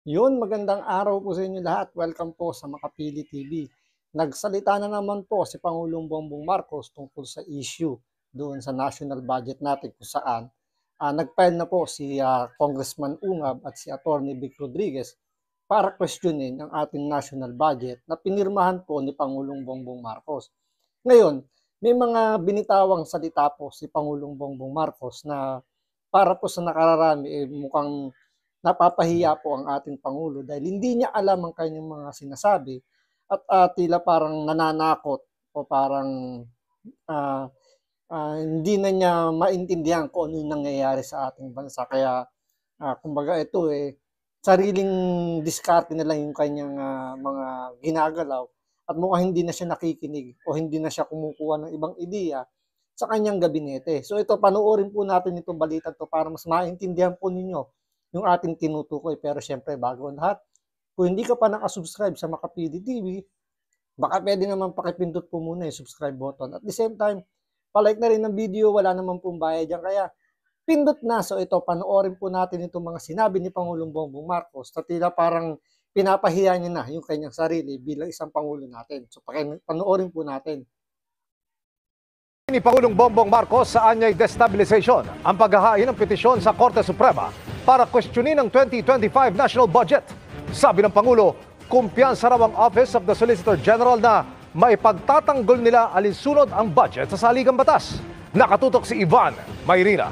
Yun, magandang araw po sa inyo lahat. Welcome po sa Makapili TV. Nagsalita na naman po si Pangulong Bongbong Marcos tungkol sa issue doon sa national budget natin kung saan nag-file na po si Congressman Ungab at si Attorney Vic Rodriguez para questionin ang ating national budget na pinirmahan po ni Pangulong Bongbong Marcos. Ngayon, may mga binitawang salita po si Pangulong Bongbong Marcos na para po sa nakararami mukhang napapahiya po ang ating Pangulo dahil hindi niya alam ang kanyang mga sinasabi at tila parang nananakot o parang ah, hindi na niya maintindihan kung ano yung nangyayari sa ating bansa. Kaya kumbaga ito sariling diskarte na lang yung kanyang mga ginagalaw at mukhang hindi na siya nakikinig o hindi na siya kumukuha ng ibang ideya sa kanyang gabinete. So ito, panoorin po natin itong balita to para mas maintindihan po ninyo yung ating tinutukoy. Pero syempre, bago ang lahat, kung hindi ka pa nakasubscribe sa Makapili TV, baka pwede naman pakipindot po muna yung subscribe button. At the same time, palike na rin ng video, wala naman pong bayad dyan. Kaya pindot na. So ito, panoorin po natin itong mga sinabi ni Pangulong Bongbong Marcos na tila parang pinapahiya niya na yung kanyang sarili bilang isang Pangulo natin. So panoorin po natin. Ni Pangulong Bongbong Marcos sa anyay destabilization ang paghahain ng petisyon sa Korte Suprema para questionin ang 2025 national budget. Sabi ng Pangulo, kumpiyansa raw ang Office of the Solicitor General na maipagtatanggol nila alinsunod ang budget sa saligang batas. Nakatutok si Ivan Mayrina.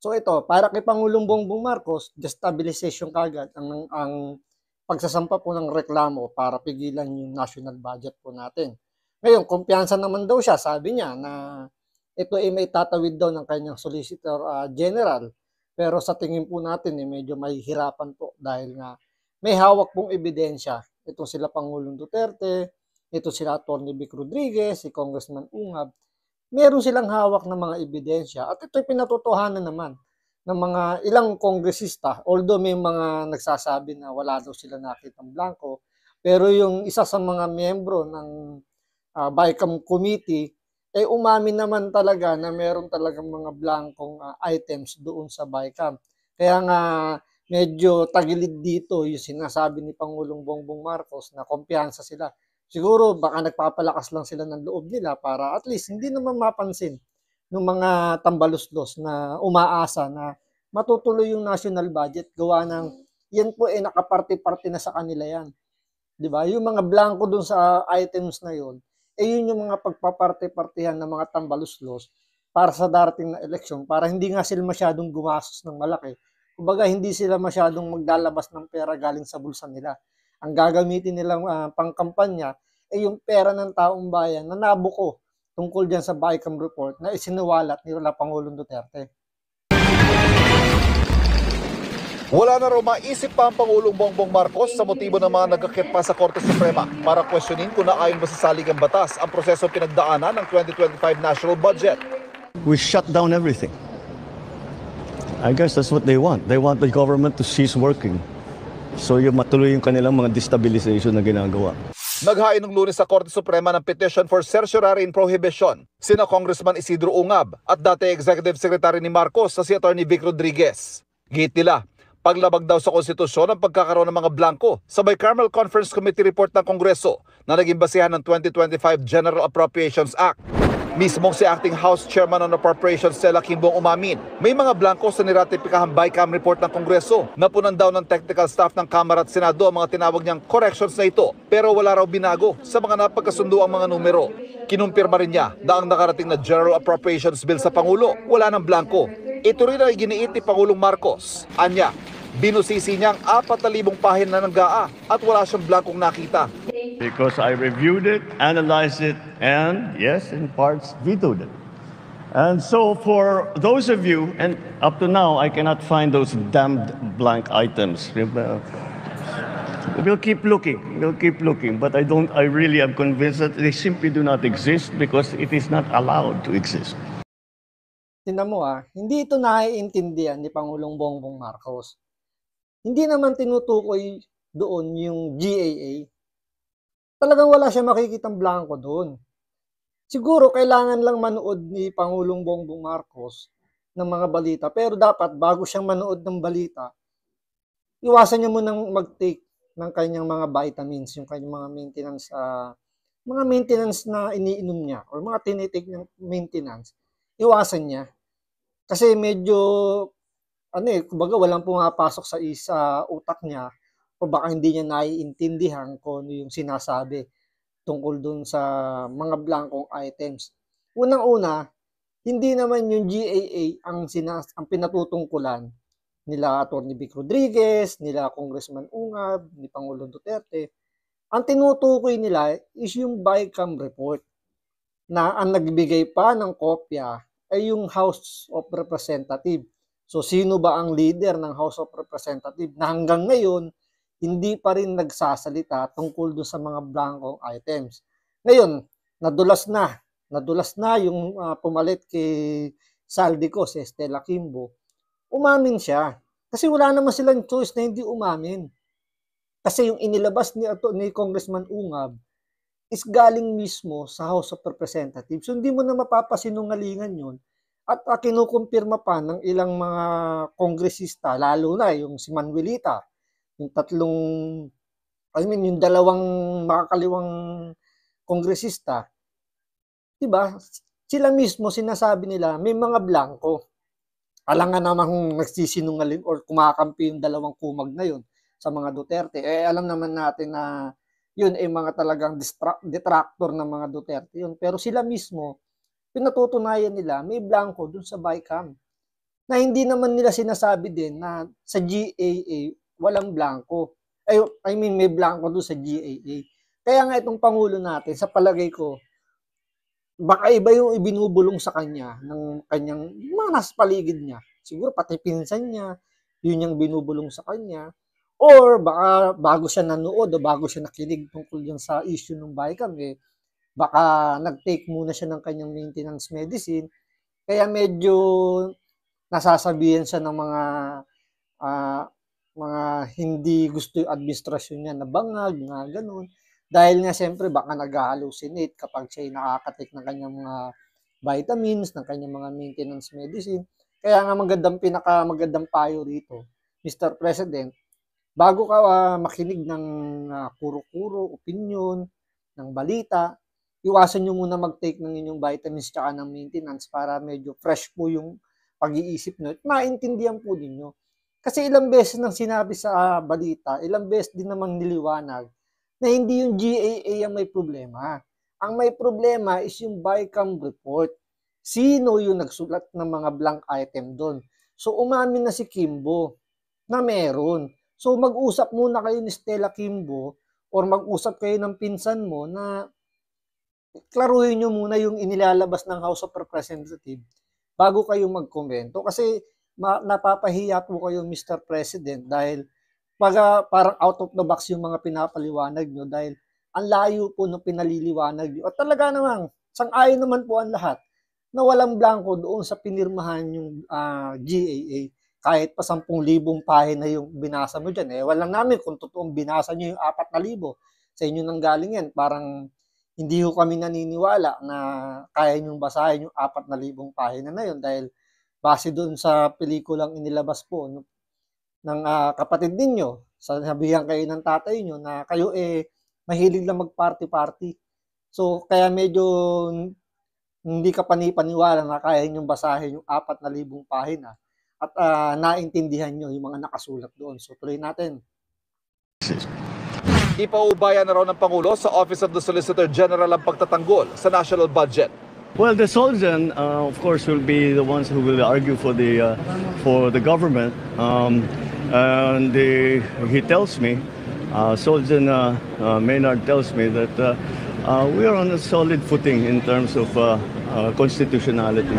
So ito, para kay Pangulong Bongbong Marcos, destabilization kagad ang pagsasampa po ng reklamo para pigilan yung national budget po natin. Ngayon, kumpiyansa naman daw siya, sabi niya na ito ay may tatawid daw ng kanyang Solicitor General. Pero sa tingin po natin, medyo mahihirapan po dahil nga may hawak pong ebidensya. Ito sila Pangulong Duterte, ito sila Atty. Vic Rodriguez, si Congressman Ungab. Meron silang hawak ng mga ebidensya at ito'y pinatotohanan naman ng mga ilang kongresista. Although may mga nagsasabi na wala daw sila nakitang blanco, pero yung isa sa mga miyembro ng BICAM committee, umamin naman talaga na meron talagang mga blankong items doon sa BICAM. Kaya nga medyo tagilid dito yung sinasabi ni Pangulong Bongbong Marcos na kumpiyansa sila. Siguro baka nagpapalakas lang sila ng loob nila para at least hindi naman mapansin ng mga tambaluslos na umaasa na matutuloy yung national budget gawa ng yan po nakaparte-parte na sa kanila yan. 'Di ba? Yung mga blanco dun sa items na yon, yun yung mga pagpaparte-partihan ng mga tambaluslos para sa darating na eleksyon para hindi nga sila masyadong gumastos ng malaki. Kumbaga hindi sila masyadong maglalabas ng pera galing sa bulsa nila. Ang gagamitin nilang pangkampanya yung pera ng taong bayan na nabuko tungkol diyan sa BICAM report na isinuwalat ni Pangulong Duterte. Wala na raw maisip pa ang Pangulong Bongbong Marcos sa motibo ng mga nagkakit pa sa Korte Suprema para questionin kung naayon ba sa saligang batas ang proseso pinagdaanan ng 2025 national budget. We shut down everything. I guess that's what they want. They want the government to cease working. So yung matuloy yung kanilang mga destabilization na ginagawa. Naghain ng Lunes sa Korte Suprema ng petition for certiorari in prohibition sina Congressman Isidro Ungab at dati Executive Secretary ni Marcos sa si Atty. Vic Rodriguez. Git nila, paglabag daw sa konstitusyon ang pagkakaroon ng mga blanco sa Bicameral Conference Committee report ng Kongreso na naging basihan ng 2025 General Appropriations Act. Mismong si Acting House Chairman on Appropriations Stella Kimbong umamin, may mga blanco sa niratipikahang BICAM report ng Kongreso na punan daw ng technical staff ng Kamara at Senado ang mga tinawag niyang corrections na ito pero wala raw binago sa mga napagkasundo ang mga numero. Kinumpirma rin niya na ang nakarating na General Appropriations Bill sa Pangulo wala ng blanco. Ito rin ang iginiit ni Pangulong Marcos. Anya, binusisi niyang 4,000 pahina ng GAA at wala siyang blankong nakita. Because I reviewed it, analyzed it, and yes, in parts, vetoed it. And so for those of you, and up to now, I cannot find those damned blank items. We'll keep looking, but I really am convinced that they simply do not exist because it is not allowed to exist. Tingnan mo hindi ito naiintindihan ni Pangulong Bongbong Marcos. Hindi naman tinutukoy doon yung GAA. Talagang wala siya makikitang blanco doon. Siguro kailangan lang manood ni Pangulong Bongbong Marcos ng mga balita. Pero dapat bago siyang manood ng balita, iwasan niya munang mag-take ng kanyang mga vitamins, yung kanyang mga maintenance na iniinom niya or mga tinitake niyang maintenance, iwasan niya. Kasi medyo, kumbaga walang pumapasok sa utak niya o baka hindi niya naiintindihan kung ano yung sinasabi tungkol dun sa mga blankong items. Unang-una, hindi naman yung GAA ang pinatutungkulan nila Atty. Vic Rodriguez, nila Congressman Ungab, ni Pangulong Duterte. Ang tinutukoy nila is yung BICAM report na ang nagbigay pa ng kopya ay yung House of Representatives. So sino ba ang leader ng House of Representatives na hanggang ngayon hindi pa rin nagsasalita tungkol doon sa mga blankong items. Ngayon, nadulas na yung pumalit kay Saldico, si Stella Kimbo. Umamin siya. Kasi wala naman silang choice na hindi umamin. Kasi yung inilabas ni Congressman Ungab is galing mismo sa House of Representatives. So hindi mo na mapapasinungalingan yun. At kinukumpirma pa ng ilang mga kongresista, lalo na yung si Manuelita, yung yung dalawang makakaliwang kongresista, diba? Sila mismo sinasabi nila may mga blanco. Alam nga namang nagsisinungaling or kumakampi yung dalawang kumag na yun sa mga Duterte. Alam naman natin na yun ay mga talagang detractor ng mga Duterte yun. Pero sila mismo, pinatutunayan nila may blanco dun sa BICAM. Na hindi naman nila sinasabi din na sa GAA walang blanco. May blanco doon sa GAA. Kaya nga itong Pangulo natin, sa palagay ko, baka iba yung ibinubulong sa kanya ng kanyang mga nasa paligid niya. Siguro pati pinsan niya, yun yung binubulong sa kanya. Or baka bago siya nanood o bago siya nakinig tungkol yan sa issue ng BICAM, baka nag-take muna siya ng kanyang maintenance medicine. Kaya medyo nasasabihan siya ng mga hindi gusto yung administrasyon niya na bangag, mga ganun. Dahil nga siyempre baka nag-hallucinate kapag siya nakakatik ng kanyang mga vitamins, ng kanyang mga maintenance medicine. Kaya nga pinakamagandang payo rito, Mr. President, bago ka makinig ng kuro-kuro, opinion, ng balita, iwasan nyo muna mag-take ng inyong vitamins tsaka ng maintenance para medyo fresh po yung pag-iisip nyo at maintindihan po ninyo. Kasi ilang beses nang sinabi sa balita, ilang beses din namang niliwanag na hindi yung GAA ang may problema. Ang may problema is yung BICAM report. Sino yung nagsulat ng mga blank item doon? So umamin na si Kimbo na meron. So mag-usap muna kayo ni Stella Kimbo or mag-usap kayo ng pinsan mo na klaruhin nyo muna yung inilalabas ng House of Representatives bago kayo magkomento. Kasi napapahiya po kayo, Mr. President, dahil parang out of the box yung mga pinapaliwanag nyo dahil ang layo po ng pinaliliwanag nyo. At talaga namang, sang-ayon naman po ang lahat na walang blanco doon sa pinirmahan yung GAA. Kahit pa 10,000 pahina yung binasa mo dyan. Walang namin kung totoong binasa nyo yung 4,000. Sa inyo nang galing yan. Parang hindi ko kami naniniwala na kaya nyong basahin yung 4,000 pahina na yun dahil base doon sa pelikulang inilabas po ng kapatid ninyo, sabihan kayo ng tatay nyo na kayo mahilig lang mag-party-party. So, kaya medyo hindi ka panipaniwala na kaya nyong basahin yung 4,000 pahina at naintindihan nyo yung mga nakasulat doon. So, tuloy natin. Ipaubaya na raw ng Pangulo sa Office of the Solicitor General ang pagtatanggol sa national budget. Well, the Solzhen, of course, will be the ones who will argue for the government. And he tells me, Solzhen Maynard tells me that we are on a solid footing in terms of constitutionality.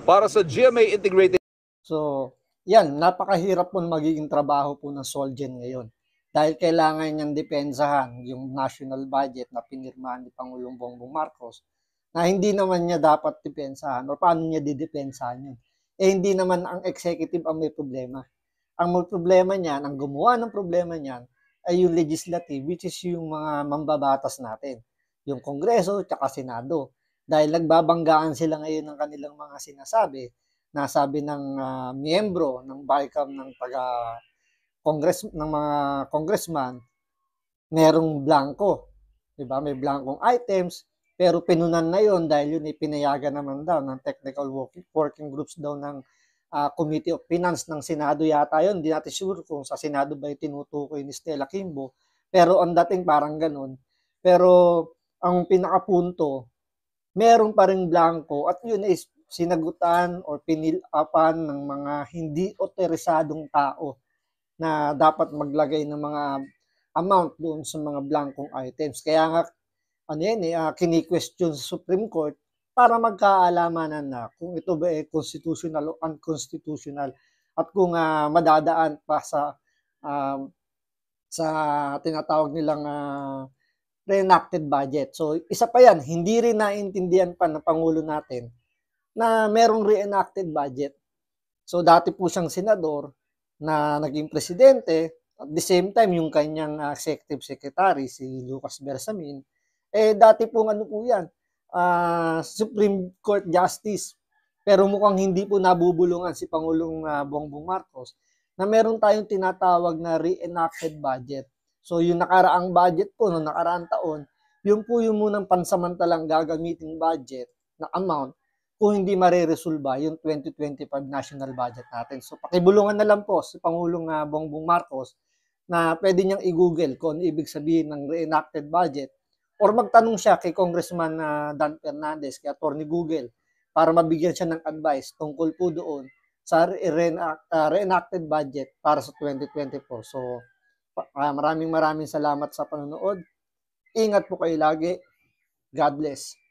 Para sa GMA Integrated. So, yan, napakahirap po magiging trabaho po ng Solgen ngayon. Dahil kailangan niyang depensahan yung national budget na pinirmahan ni Pangulong Bongbong Marcos na hindi naman niya dapat depensahan o paano niya didepensahan yun. Hindi naman ang executive ang may problema. Ang may problema niyan, ang gumawa ng problema niyan ay yung legislative, which is yung mga mambabatas natin. Yung Kongreso at Senado. Dahil nagbabanggaan sila ngayon ng kanilang mga sinasabi na sabi ng miyembro ng BICAM ng mga congressman, merong blanco. 'Di ba? May blankong items, pero pinunan na 'yon dahil yun pinayagan naman daw ng technical working groups daw ng Committee of Finance ng Senado yata yun. Hindi natin sure kung sa Senado ba tinutukoy ni Stella Kimbo. Pero ang dating parang ganun. Pero ang pinakapunto, meron pa ring blanco at yun is sinagutan or pinilapan ng mga hindi otorisadong tao na dapat maglagay ng mga amount doon sa mga blankong items. Kaya nga, kini-question sa Supreme Court para magkaalamanan na kung ito ba constitutional o unconstitutional at kung madadaan pa sa tinatawag nilang reenacted budget. So, isa pa yan, hindi rin naintindihan pa ng Pangulo natin na merong reenacted budget. So, dati po siyang senador na naging presidente, at the same time, yung kanyang executive secretary, si Lucas Bersamin, dati po yan, Supreme Court Justice. Pero mukhang hindi po nabubulungan si Pangulong Bongbong Marcos na meron tayong tinatawag na reenacted budget. So yung nakaraang budget po, noong nakaraang taon, yun po yung munang pansamantalang gagamiting budget na amount kung hindi mareresolba yung 2025 national budget natin. So pakibulungan na lang po si Pangulong Bongbong Marcos na pwede niyang i-google kung ano ibig sabihin ng reenacted budget or magtanong siya kay Congressman Dan Fernandez, kay Attorney Google, para mabigyan siya ng advice tungkol po doon sa reenacted budget para sa 2024. So maraming salamat sa panonood. Ingat po kayo lagi. God bless.